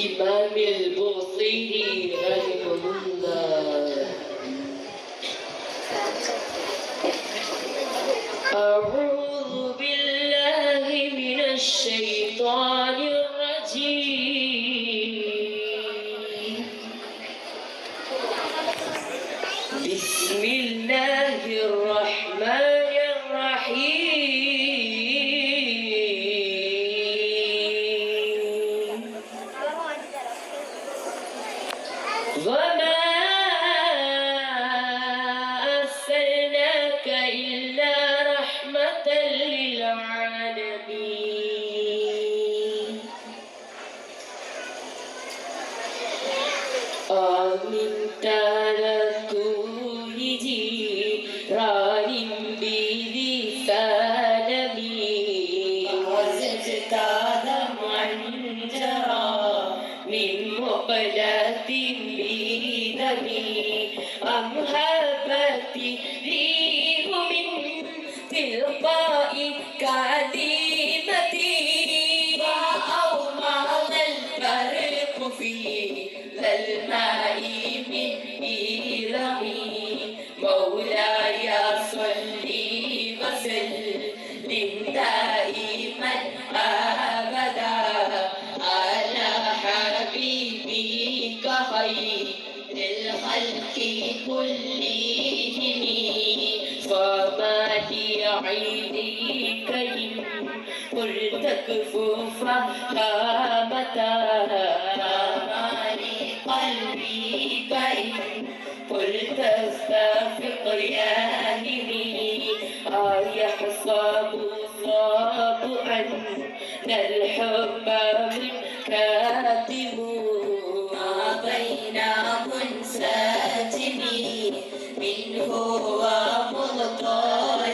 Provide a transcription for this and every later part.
الإمام البوصيري رحمه الله. أعوذ بالله من الشيطان الرجيم. بسم الله الرحمن الرحيم. وما أرسلناك إلا رحمة للعالمين. آمين جيران بذي سالمي وزدت دمعا جرى من مقلة بدمي أم هبت ريح من تلقاء كلمتي وأومض البرق في الماء من إيرمي مولاي صلي وسلم دائما أبدا على حبيبك خير الخلق كلهم فما لعينيك إن قلت كفوفها متى فما لقلبك إن قلت استغفر يا نبي أيحسب الصاب أن الحب كاتم ما بين منسجمي منه ومضطرب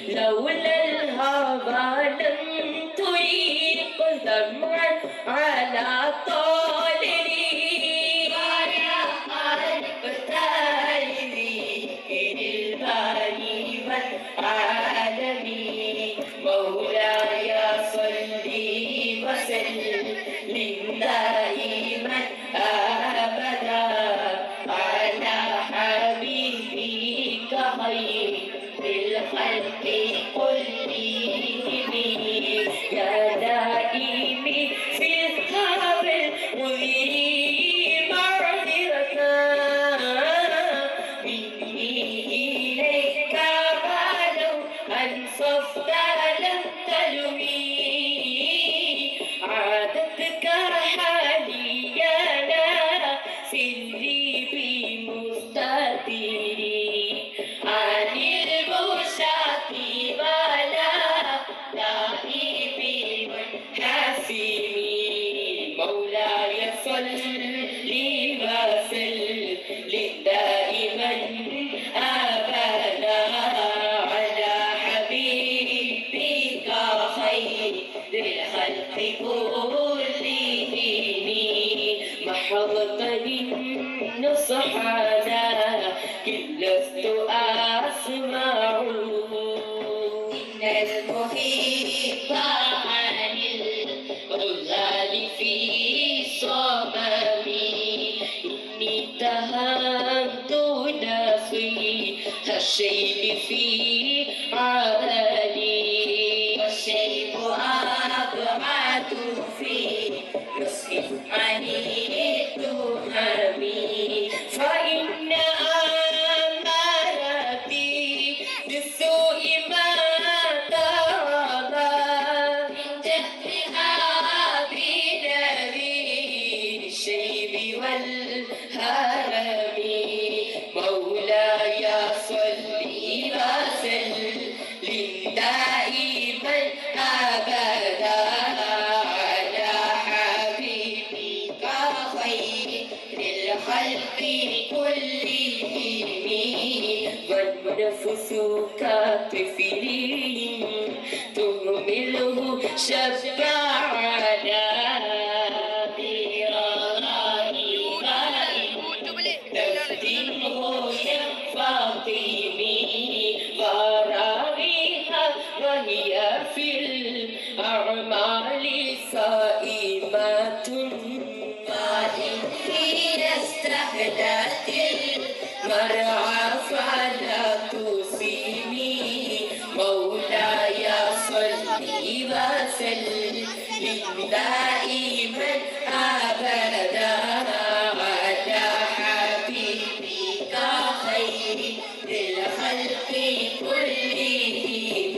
لولا الهوى لم تريق دمعا على طالبي ويا قلب تالبي للباري والعالمين مولاي صلي وسلم دائما أبدا على حبيبك خير الخلق كلهم يا دائمي في الثاب المذيب معذرة مني إليك ولو أنصفت لم تلوي عادتك حالي يا سري بمستديري عن البشاة ولا لائب والحاسمين مولاي صلي وسلم دائما أبدا على حبيبك خير الخلق كلهم محضة النصح لكن لست أسمع إن المحب عن الغزال في صممي إني اتهمت نصيح الشيب في عملي والشيب أبعد في نصح عن التهم فإن أمارتي بالسوء ما ترى من جهلها بنبي الشيب والهرم مولاي صلي وسلم دائما أبدا على حبيبك خير الخلق كلهم والنفس كطفل تهمله شب على تفتنه ينفطمي وراويها وهي في الأعمال صائمة وسلم دائما أبدا على حبيبك خير الخلق كلهم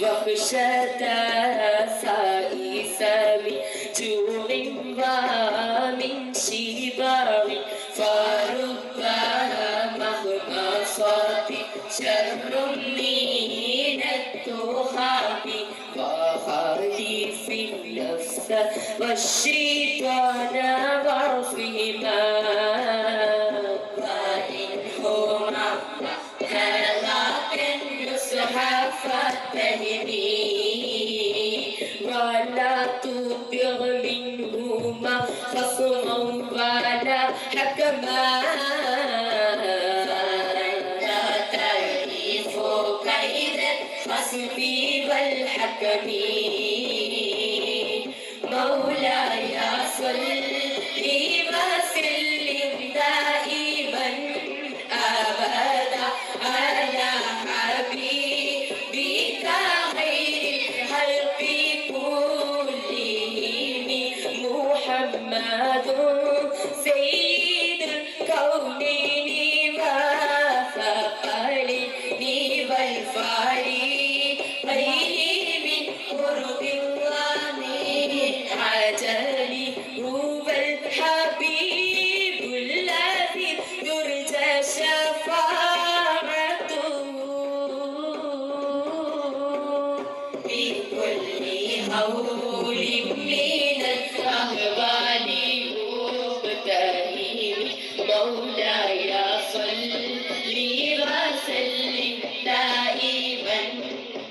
وخشة سائسم جوع ومن شبع فرب مخمصة شر من التهاب وخالف النفس والشيطان وعصهما وإنهما هلاك النصح فاتهمي ولا تطع منهما خصما ولا حكما الخصم والحكم مولاي صل وسلم دائما أبدا على حبيبك خير الخلق كلهم محمد سيد الكونين والثقلين والفريقين من قرب ومن عجل هو الحبيب الذي يرجى شفاعته في كل هول من الأهوال مقتهم مولاي صل وسلم دائما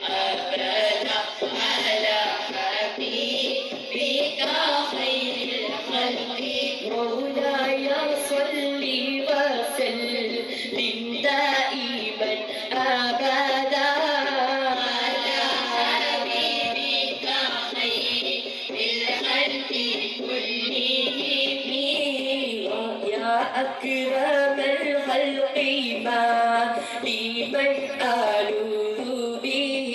أبدا على حبيبك خير الخلق مولاي صل وسلم دائما أبدا على حبيبك خير الخلق كلهم يا أكرم الخلق ما لمن آلوا به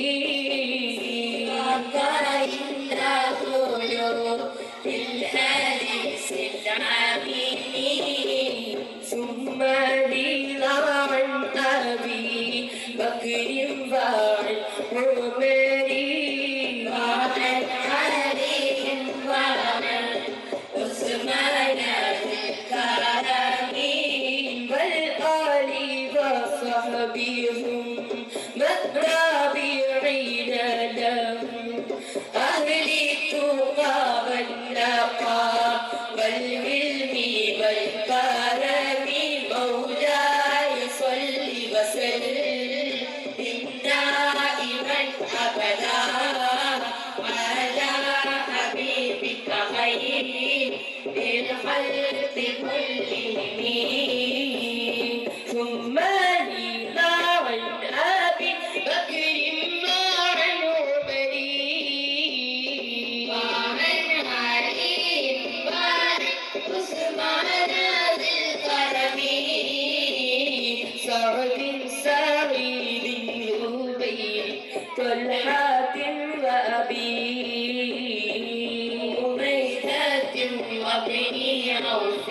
إنه في الحديث العميم ثم رضا عن أبي بكر وعن عمر وعن علي وعن عثمان الكريم والآل وصحبهم والتابعين لهم أهل التقى والنقى والعلم والكرم مولاي صل وسلم دائما أبدا على حبيبك خير الخلق كلهم ثم رضا عن أبي بكر وعن عمر وعن علي وعن عثمان ذي الكرم سعد سعيد زبير طلحة وأبي أمية وابن عوف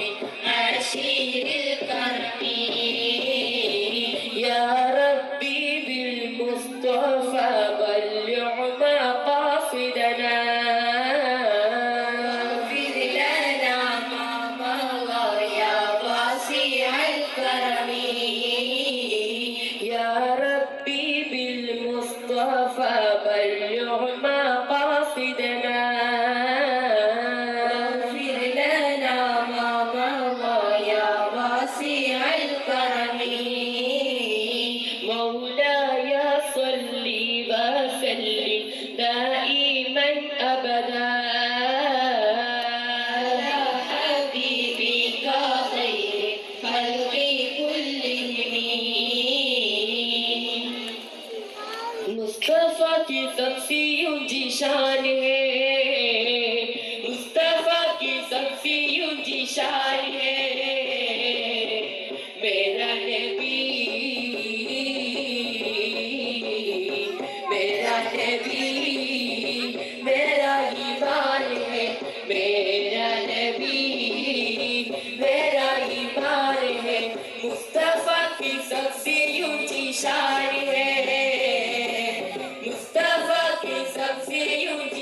عشير الكرم يا ربي بالمصطفى بلغ مقاصدنا اغفر لنا ما مضى يا واسع الكرم يا ربي بالمصطفى بلغ مقاصدنا اغفر لنا ما مضى يا واسع الكرم مولاي صل وسلم دائما أبدا على حبيبك خير خلق كلهم मुस्तफा की सबसे ऊंची शान है मुस्तफा की सबसे ऊंची शान है मेरा नबी मेरा नबी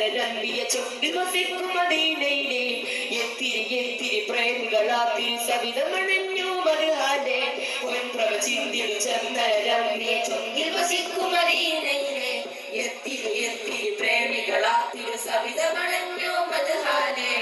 ചന്ദ്രരമ്പിയ ചുണ്ടിൽ വസിക്കും മദീനയിലെ എത്തിരി എത്തിരി പ്രേമികളാത്തിൽ സവിതമണഞ്ഞു മറുഹാലെ പൊൻപ്രഭ ചിന്തിൽ ചന്ദ്രരമ്പിയ ചുണ്ടിൽ വസിക്കും മദീനയിലെ എത്തിരി എത്തിരി പ്രേമികളാത്തിൽ സവിതമണഞ്ഞു മറുഹാലെ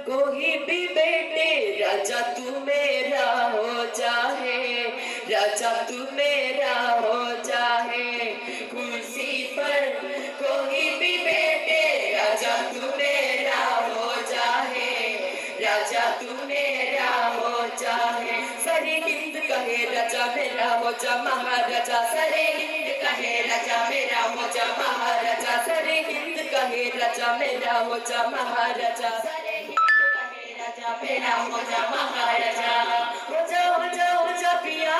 कोई भी बेटे राजा तू मेरा हो जाए, राजा तू मेरा हो जाए, कुर्सी पर कोई भी बेटे राजा तू मेरा हो जाए, राजा तू मेरा हो जाए, सारे हिंद कहे राजा मेरा हो जा महाराजा, सारे हिंद कहे राजा मेरा हो जा महाराजा, सारे हिंद कहे राजा मेरा हो जा महाराजा, मेरा हो जा महाराजा, हो जा पिया, हो जा पिया,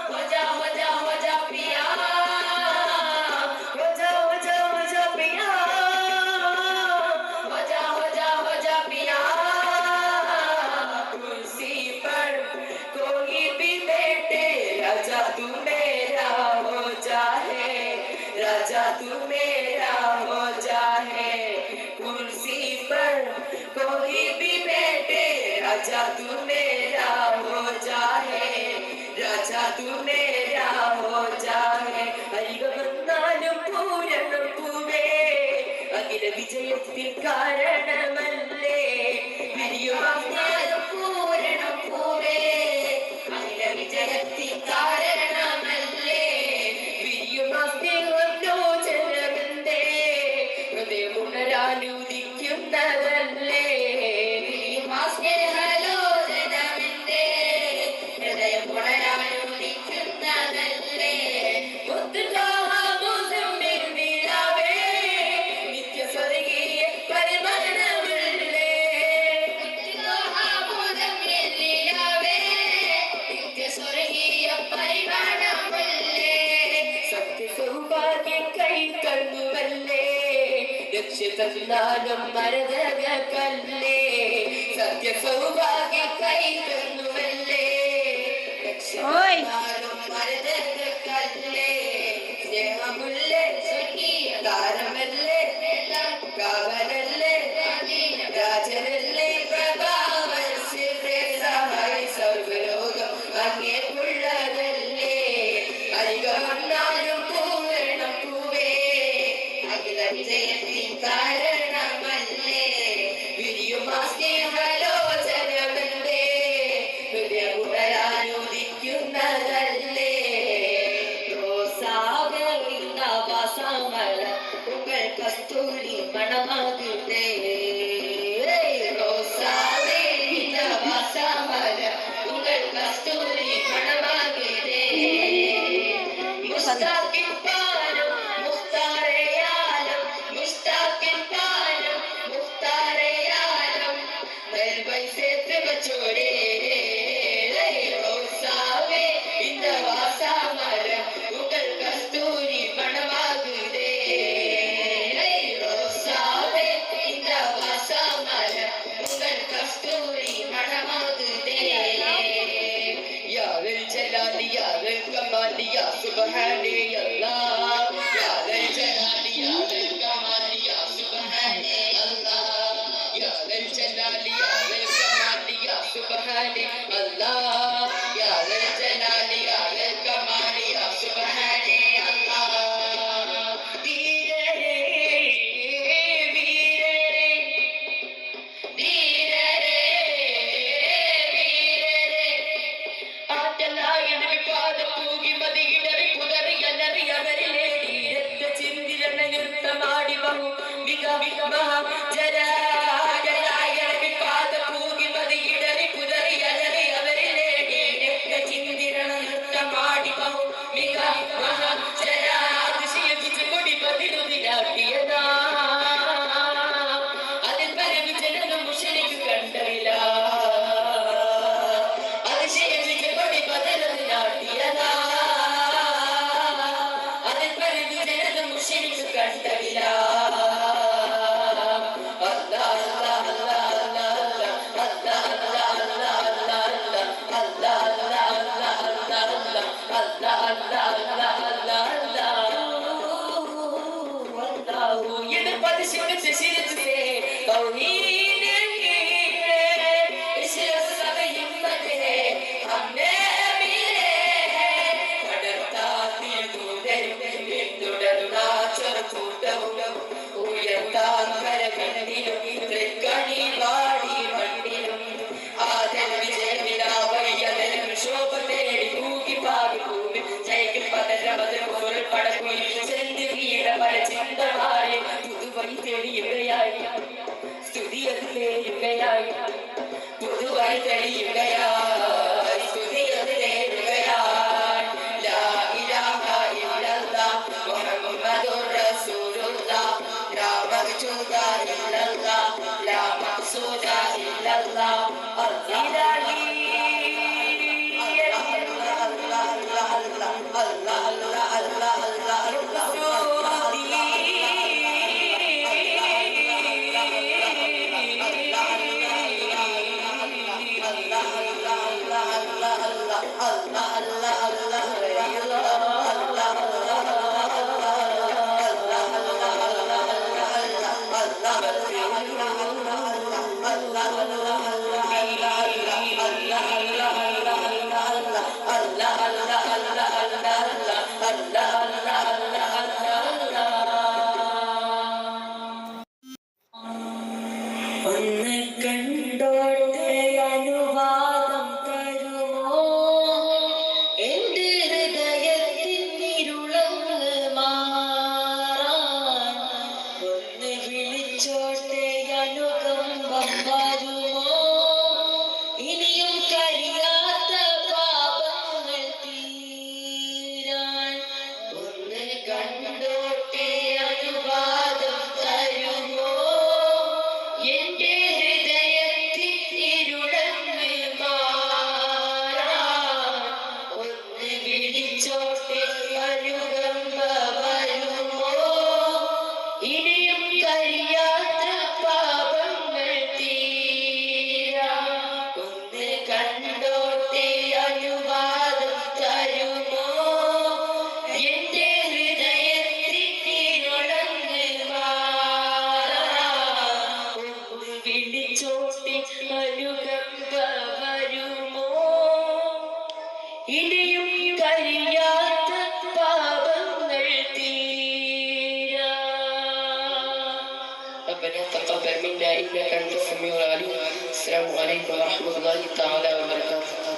हो जा पिया, हो जा पिया, कुर्सी पर कोई भी बैठे राजा तू मेरा हो जाए, राजा तू मेरा हो जाए, कुर्सी पर कोई भी बैठे राजा तू मेरा हो जाए, राजा तू मेरा हो जाए, അരിക വന്നാലും പൂരണം പൂവേ അഖില വിജയത്തിൽ കാരണമല്ലേ, വിരിയുവാനും പൂരണം പൂവേ അഖില വിജയത്തിൽ കാരണമല്ലേ, വിരിയുവാനും ലോചനമെന്തേ ഹൃദയമുണരാനുദിക്കുന്നതല്ലേ, തന്നാലും മരതകല്ലേ സത്യ സൗഭാഗ്യ കൈതന്നുവല്ലേ, തന്നാലും മരതകല്ലേ സ്നേഹമുല്ലേ താരമല്ലേ കാവലല്ലേ രാജനല്ലേ പ്രഭാവശിവേ സഹായി സർവലോകം അങ്ങേക്കുള്ളതല്ലേ, അരികമന്നാലും പൂരണം പൂവേ അഖില വിജയത്തിൻ കാരണമല്ലേ, വിരിയുമാ സ്നേഹലോചനമല്ലേ ഹൃദയമുണരാനുദിക്കുന്നതല്ലേ, റോസാവസാമല ഉങ്ങൾ കസ്തൂരി മണമാകുതേ, റോസാവേ വാസമല ഉങ്ങൾ കസ്തൂരി മണമാകുതേ, മുസ്താഖിൻ പാനം മുഖ്താരയാലം, മുസ്താഖിൻ പാനം മുഖ്താരയാലം നൽവൈ സേത്ത് ബച്ചോരേ, റോസാവേ இந்த வாசமல உங்கள் கஸ்தூரி மணமாகுதே, ரோசாவே இந்த வாசமல உங்கள் கஸ்தூரி மணமாகுதே, யாரல் ஜலாலி யாரல் கமாலி யா சுப்ஹானே அல்லாஹ், யாரல் ஜலாலி யாரல் கமாலி யா சுப்ஹானே அல்லாஹ், யாரல் ஜலாலி யாரல் கமாலி யா சுப்ஹானே அல்லாஹ், யாரல் ஜலாலி யாரல் تقبل منا إنك أنت السميع العليم. السلام عليكم ورحمة الله تعالى وبركاته.